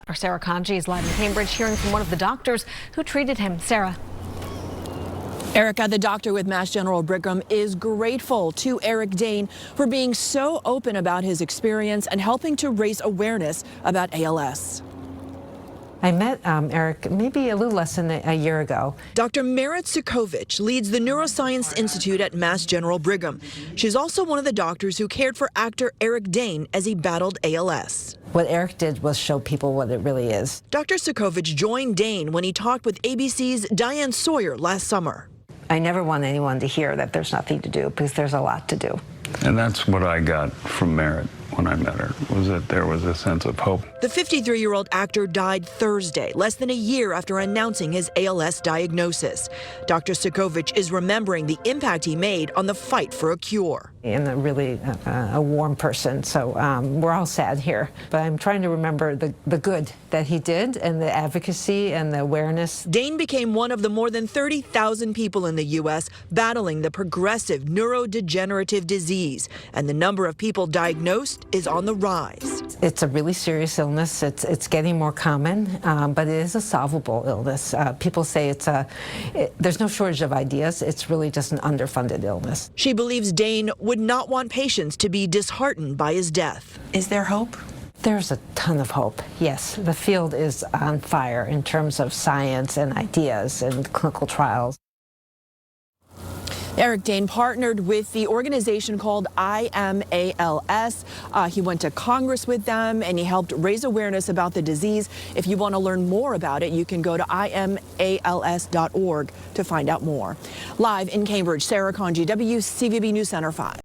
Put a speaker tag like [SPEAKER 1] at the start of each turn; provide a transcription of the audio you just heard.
[SPEAKER 1] Our Sarah Kanji is live in Cambridge, hearing from one of the doctors who treated him. Sarah.
[SPEAKER 2] Erica, the doctor with Mass General Brigham, is grateful to Eric Dane for being so open about his experience and helping to raise awareness about ALS.
[SPEAKER 3] I met Eric maybe a little less than a year ago.
[SPEAKER 2] Dr. Merit Sukovich leads the Neuroscience Institute at Mass General Brigham. She's also one of the doctors who cared for actor Eric Dane as he battled ALS.
[SPEAKER 3] What Eric did was show people what it really is.
[SPEAKER 2] Dr. Sukovich joined Dane when he talked with ABC's Diane Sawyer last summer.
[SPEAKER 3] I never want anyone to hear that there's nothing to do, because there's a lot to do.
[SPEAKER 4] And that's what I got from Merit when I met her, was that there was a sense of hope.
[SPEAKER 2] The 53-year-old actor died Thursday, less than a year after announcing his ALS diagnosis. Dr. Sukovich is remembering the impact he made on the fight for a cure.
[SPEAKER 3] And a warm person, so we're all sad here. But I'm trying to remember the good that he did, and the advocacy and the awareness.
[SPEAKER 2] Dane became one of the more than 30,000 people in the U.S. battling the progressive neurodegenerative disease, and the number of people diagnosed is on the rise.
[SPEAKER 3] It's a really serious illness. It's getting more common, but it is a solvable illness. People say there's no shortage of ideas. It's really just an underfunded illness.
[SPEAKER 2] She believes Dane would not want patients to be disheartened by his death. Is there hope?
[SPEAKER 3] There's a ton of hope, yes. The field is on fire in terms of science and ideas and clinical trials.
[SPEAKER 2] Eric Dane partnered with the organization called IMALS. He went to Congress with them, and he helped raise awareness about the disease. If you want to learn more about it, you can go to imals.org to find out more. Live in Cambridge, Sarah Kanji, WCVB News Center 5.